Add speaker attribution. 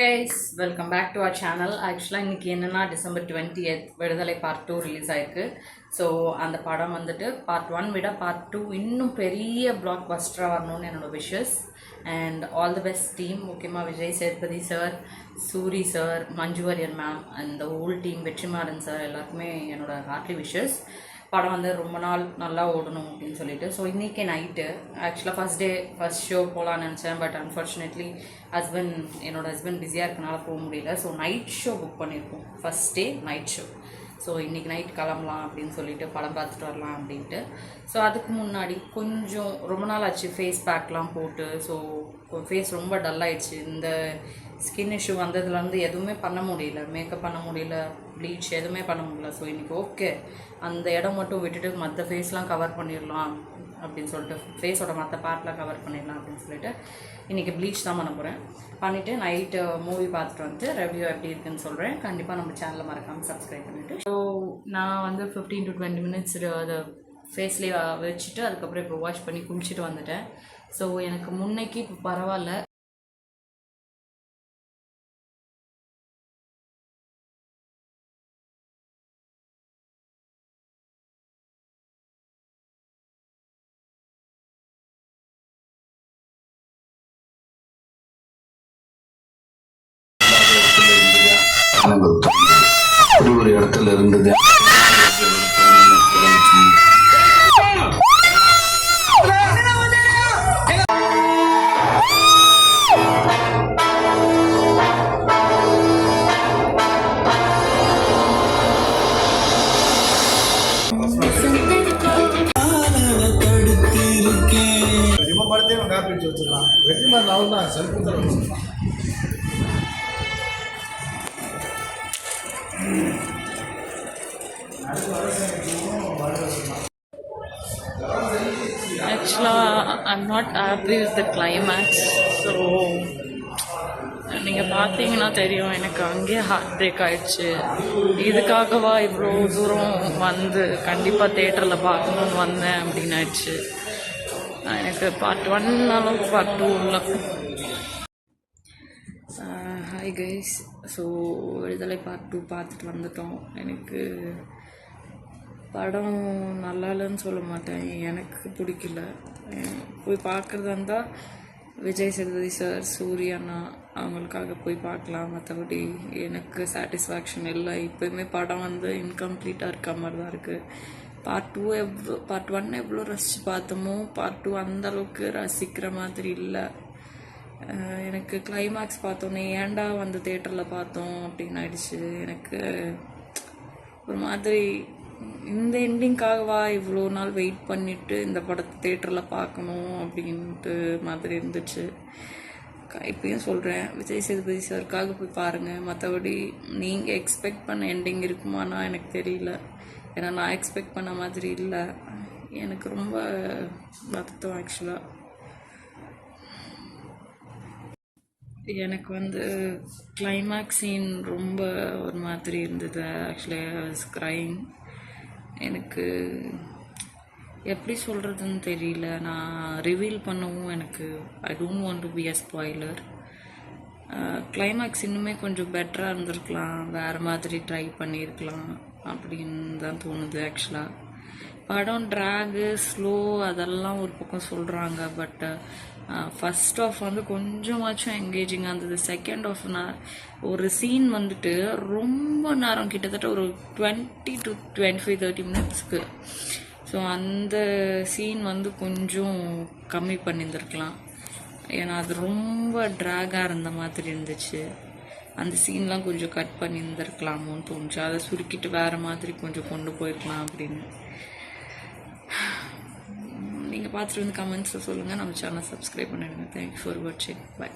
Speaker 1: guys, welcome back to our channel. Actually இன்னைக்கு என்னன்னா December 20th விடுதலை part 2 ரிலீஸ் ஆயிருக்கு. ஸோ அந்த படம் வந்துட்டு part 1 விட part 2 இன்னும் பெரிய பிளாக் பஸ்டராக வரணும்னு என்னோட wishes. And all the best team. முக்கியமாக Vijay Sethupathi sir, Soori sir, Manju Warrier ma'am and whole team, Vetrimaaran sir எல்லாருக்குமே என்னோட ஹார்ட்லி விஷஸ். படம் வந்து ரொம்ப நாள் நல்லா ஓடணும் அப்படின்னு சொல்லிட்டு. ஸோ இன்றைக்கி நைட்டு ஆக்சுவலாக ஃபஸ்ட் ஷோ போகலான்னு நினச்சேன். பட் அன்ஃபார்ச்சுனேட்லி என்னோடய ஹஸ்பண்ட் பிஸியாக இருக்கனால போக முடியல. ஸோ நைட் ஷோ புக் பண்ணியிருக்கோம், first day night show. So இன்றைக்கி நைட் கிளம்பலாம் அப்படின்னு சொல்லிட்டு படம் பார்த்துட்டு வரலாம் அப்படின்ட்டு. ஸோ அதுக்கு முன்னாடி கொஞ்சம் ரொம்ப நாள் ஆச்சு ஃபேஸ் பேக்லாம் போட்டு. ஸோ ஃபேஸ் ரொம்ப டல்லாகிடுச்சு. இந்த ஸ்கின் இஷ்யூ வந்ததுலேருந்து எதுவுமே பண்ண முடியல, மேக்கப் பண்ண முடியல, ப்ளீச் எதுவுமே பண்ண முடியல. ஸோ இன்றைக்கி ஓகே, அந்த இடம் மட்டும் விட்டுட்டு மற்ற ஃபேஸ்லாம் கவர் பண்ணிடலாம் அப்படின்னு சொல்லிட்டு, ஃபேஸோட மற்ற பார்ட்லாம் கவர் பண்ணிடலாம் அப்படின்னு சொல்லிட்டு இன்றைக்கி ப்ளீச் தான் பண்ண போகிறேன். பண்ணிவிட்டு நைட்டு மூவி பார்த்துட்டு வந்து ரிவ்யூ எப்படி இருக்குன்னு சொல்கிறேன். கண்டிப்பாக நம்ம சேனலில் மறக்காமல் சப்ஸ்கிரைப் பண்ணிவிட்டு. ஸோ நான் வந்து 15 to 20 minutes அதை ஃபேஸ்லேயே வச்சுட்டு அதுக்கப்புறம் இப்போ வாஷ் பண்ணி குளிச்சுட்டு வந்துட்டேன். ஸோ எனக்கு முன்னைக்கு இப்போ பரவாயில்ல.
Speaker 2: அப்படி ஒரு இடத்துல இருந்தது.
Speaker 1: Actually, I'm not happy with the climax. So நீங்கள் பார்த்தீங்கன்னா தெரியும், எனக்கு அங்கேயே ஹார்ட் பிரேக் ஆகிடுச்சு. இதுக்காகவா இவ்வளோ தூரம் வந்து கண்டிப்பாக தேட்டரில் பார்க்கணுன்னு வந்தேன் அப்படின்னு ஆயிடுச்சு. எனக்கு part 1 part 2 இல்லை. Hi guys. ஸோ விடுதலை part 2 பார்த்துட்டு வந்துட்டோம். எனக்கு படம் நல்லா இல்லைன்னு சொல்ல மாட்டேன், எனக்கு பிடிக்கல. போய் பார்க்குறதா இருந்தால் விஜய் சேதுபதி சார், சூரிய அண்ணா அவங்களுக்காக போய் பார்க்கலாம். மற்றபடி எனக்கு சாட்டிஸ்ஃபேக்ஷன் இல்லை. இப்போயுமே படம் வந்து இன்கம்ப்ளீட்டாக இருக்க மாதிரி தான் இருக்குது. பார்ட் 1 எவ்வளோ ரசித்து பார்த்தோமோ part 2 அந்தளவுக்கு ரசிக்கிற மாதிரி இல்லை. எனக்கு கிளைமேக்ஸ் பார்த்தோன்னே ஏன்டா வந்து தேட்டரில் பார்த்தோம் அப்படின்னு ஆயிடுச்சு. எனக்கு ஒரு மாதிரி இந்த எண்டிங்காகவா இவ்வளோ நாள் வெயிட் பண்ணிவிட்டு இந்த படத்தை தேட்டரில் பார்க்கணும் அப்படின்ட்டு மாதிரி இருந்துச்சு. இப்பயும் சொல்கிறேன், விஜய் சேதுபதி சாருக்காக போய் பாருங்கள். மற்றபடி நீங்கள் எக்ஸ்பெக்ட் பண்ண எண்டிங் இருக்குமானா எனக்கு தெரியல. ஏன்னா நான் எக்ஸ்பெக்ட் பண்ண மாதிரி இல்லை. எனக்கு ரொம்ப வருத்தம். ஆக்சுவலாக எனக்கு வந்து கிளைமேக்ஸ் சீன் ரொம்ப ஒரு மாதிரி இருந்தது. Actually I was crying. எனக்கு எப்படி சொல்கிறதுன்னு தெரியல. நான் ரிவீல் பண்ணவும் எனக்கு I don't want to be a spoiler. Climax இன்னுமே கொஞ்சம் பெட்டராக இருந்திருக்கலாம், வேறு மாதிரி ட்ரை பண்ணியிருக்கலாம் அப்படின்னு தான் தோணுது. ஆக்சுவலாக படம் ட்ராகு, ஸ்லோ அதெல்லாம் ஒரு பக்கம் சொல்கிறாங்க. பட் ஃபஸ்ட் ஆஃப் வந்து கொஞ்சமாச்சும் என்கேஜிங்காக இருந்தது. செகண்ட் ஆஃப் ஒரு சீன் வந்துட்டு ரொம்ப நேரம், கிட்டத்தட்ட ஒரு 20 to 25-30 minutesக்கு. ஸோ அந்த சீன் வந்து கொஞ்சம் கம்மி பண்ணியிருந்துருக்கலாம். ஏன்னா அது ரொம்ப ட்ராகாக இருந்த மாதிரி இருந்துச்சு. அந்த சீன்லாம் கொஞ்சம் கட் பண்ணியிருந்துருக்கலாமோன்னு தோணுச்சு. அதை சுருக்கிட்டு வேறு மாதிரி கொஞ்சம் கொண்டு போயிருக்கலாம் அப்படின்னு. நீங்கள் பார்த்துட்டு வந்து கமெண்ட்ஸில் சொல்லுங்கள். நம்ம சேனல் சப்ஸ்கிரைப் பண்ணிடுங்க. தேங்க்ஸ் ஃபார் வாட்சிங். பை.